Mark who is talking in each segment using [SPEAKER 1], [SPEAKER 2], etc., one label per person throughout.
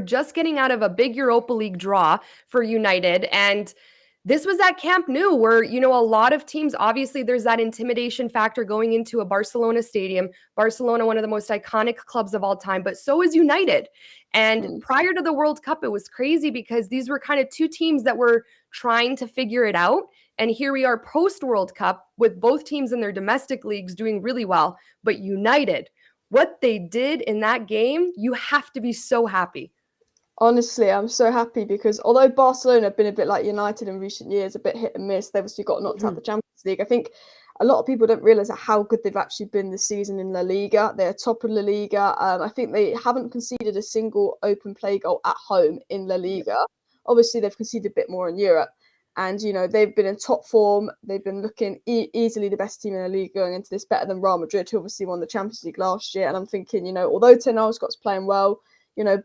[SPEAKER 1] were just getting out of a big Europa League draw for United, and this was at Camp Nou where, a lot of teams, obviously there's that intimidation factor going into a Barcelona stadium. Barcelona, one of the most iconic clubs of all time, but so is United. And prior to the World Cup, it was crazy because these were kind of two teams that were trying to figure it out. And here we are post-World Cup with both teams in their domestic leagues doing really well. But United, what they did in that game, you have to be so happy.
[SPEAKER 2] Honestly, I'm so happy because although Barcelona have been a bit like United in recent years, a bit hit and miss, they've obviously got knocked out the Champions League. I think a lot of people don't realise how good they've actually been this season in La Liga. They're top of La Liga. I think they haven't conceded a single open play goal at home in La Liga. Obviously, they've conceded a bit more in Europe. And, they've been in top form. They've been looking easily the best team in the league going into this, better than Real Madrid, who obviously won the Champions League last year. And I'm thinking, although Ten Hag's got playing well,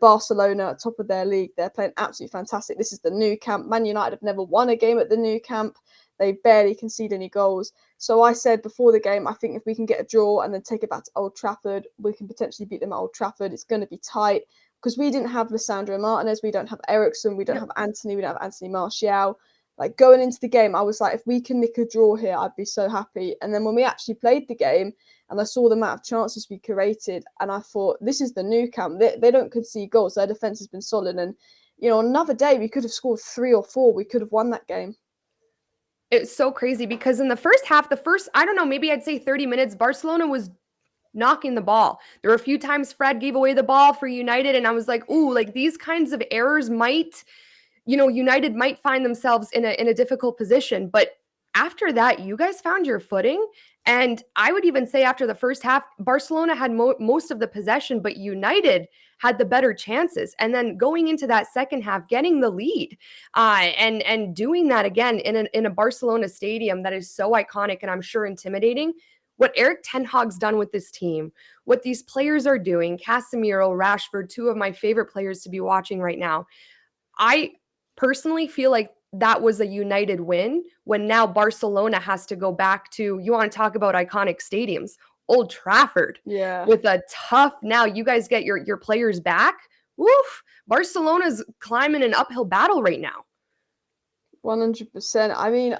[SPEAKER 2] Barcelona at top of their league, they're playing absolutely fantastic. This is the new camp. Man United have never won a game at the new camp. They barely concede any goals. So I said before the game, I think if we can get a draw and then take it back to Old Trafford, we can potentially beat them at Old Trafford. It's going to be tight because we didn't have Lisandro Martinez, we don't have Eriksen, we don't have Anthony, we don't have Anthony Martial. Like going into the game, I was like, if we can nick a draw here, I'd be so happy. And then when we actually played the game and I saw the amount of chances we created, and I thought, this is the new camp. They don't concede goals. Their defence has been solid. And, another day we could have scored 3 or 4. We could have won that game.
[SPEAKER 1] It's so crazy because in the first half, I don't know, maybe I'd say 30 minutes, Barcelona was knocking the ball. There were a few times Fred gave away the ball for United, and I was like, ooh, like these kinds of errors might, United might find themselves in a difficult position. But after that, you guys found your footing. And I would even say after the first half, Barcelona had most of the possession, but United had the better chances. And then going into that second half, getting the lead and doing that again in a Barcelona stadium that is so iconic and I'm sure intimidating. What Erik ten Hag's done with this team, what these players are doing, Casemiro, Rashford, two of my favorite players to be watching right now. I personally feel like that was a United win when now Barcelona has to go back to, you want to talk about iconic stadiums, Old Trafford.
[SPEAKER 2] Yeah.
[SPEAKER 1] With a tough, now you guys get your players back. Woof. Barcelona's climbing an uphill battle right now.
[SPEAKER 2] 100%. I mean,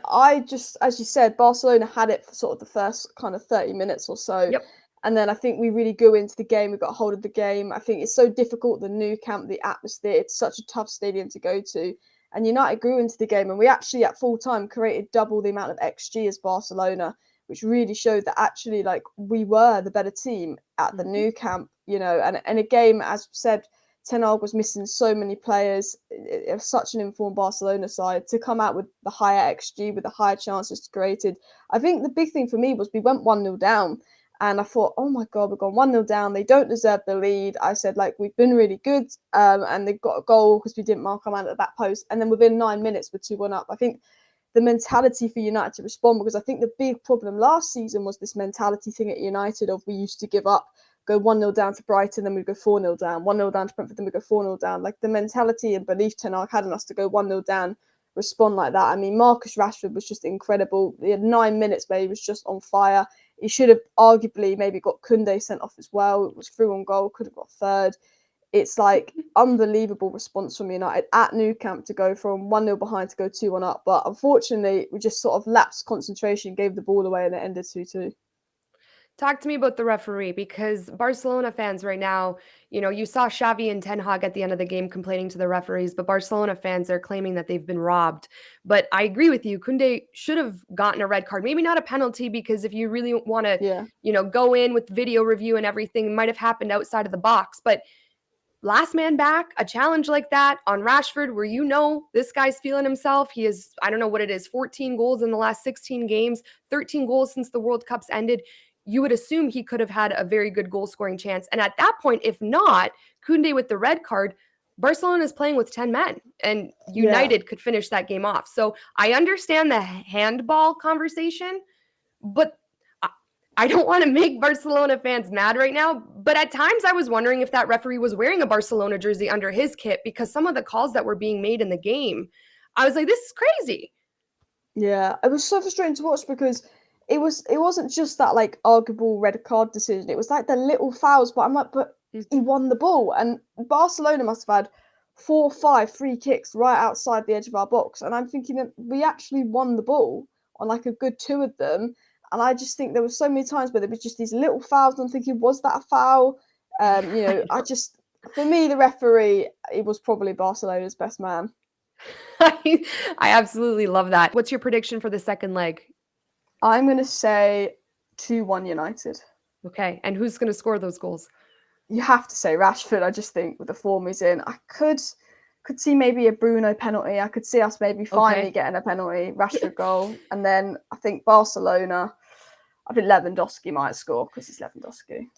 [SPEAKER 2] as you said, Barcelona had it for sort of the first kind of 30 minutes or so.
[SPEAKER 1] Yep.
[SPEAKER 2] And then I think we really go into the game. We got a hold of the game. I think it's so difficult, the new camp, the atmosphere. It's such a tough stadium to go to. And United grew into the game. And we actually, at full time, created double the amount of XG as Barcelona, which really showed that actually, like, we were the better team at the new camp, And a game, as said, Ten Hag was missing so many players. It was such an informed Barcelona side to come out with the higher XG, with the higher chances created. I think the big thing for me was we went 1-0 down. And I thought, oh my God, we've gone 1-0 down. They don't deserve the lead. I said, we've been really good. And they got a goal because we didn't mark our man at the back post. And then within 9 minutes, we're 2-1 up. I think the mentality for United to respond, because I think the big problem last season was this mentality thing at United of we used to give up, go 1-0 down to Brighton, then we'd go 4-0 down, 1-0 down to Brentford, then we'd go 4-0 down. Like the mentality and belief Ten Hag had in us to go 1-0 down, respond like that. I mean, Marcus Rashford was just incredible. He had 9 minutes where he was just on fire. He should have arguably maybe got Koundé sent off as well. It was through on goal, could have got third. It's like unbelievable response from United at Nou Camp to go from 1-0 behind to go 2-1 up. But unfortunately, we just sort of lapsed concentration, gave the ball away, and it ended 2-2.
[SPEAKER 1] Talk to me about the referee, because Barcelona fans right now, you saw Xavi and Ten Hag at the end of the game complaining to the referees, but Barcelona fans are claiming that they've been robbed. But I agree with you. Koundé should have gotten a red card, maybe not a penalty, because if you really want to, go in with video review and everything, it might have happened outside of the box. But last man back, a challenge like that on Rashford, where this guy's feeling himself. He is, I don't know what it is, 14 goals in the last 16 games, 13 goals since the World Cup's ended. You would assume he could have had a very good goal scoring chance. And at that point, if not, Koundé with the red card, Barcelona is playing with 10 men and United could finish that game off. So I understand the handball conversation, but I don't want to make Barcelona fans mad right now. But at times I was wondering if that referee was wearing a Barcelona jersey under his kit, because some of the calls that were being made in the game, I was like, this is crazy.
[SPEAKER 2] Yeah, it was so frustrating to watch because it wasn't just that arguable red card decision. It was like the little fouls, but I'm like, but he won the ball. And Barcelona must have had 4 or 5 free kicks right outside the edge of our box. And I'm thinking that we actually won the ball on like a good 2 of them. And I just think there were so many times where there was just these little fouls. And I'm thinking, was that a foul? For me, the referee, it was probably Barcelona's best man.
[SPEAKER 1] I absolutely love that. What's your prediction for the second leg?
[SPEAKER 2] I'm going to say 2-1 United.
[SPEAKER 1] Okay. And who's going to score those goals?
[SPEAKER 2] You have to say Rashford. I just think with the form he's in, I could see maybe a Bruno penalty. I could see us maybe finally getting a penalty, Rashford goal. And then I think Barcelona, I think Lewandowski might score because it's Lewandowski.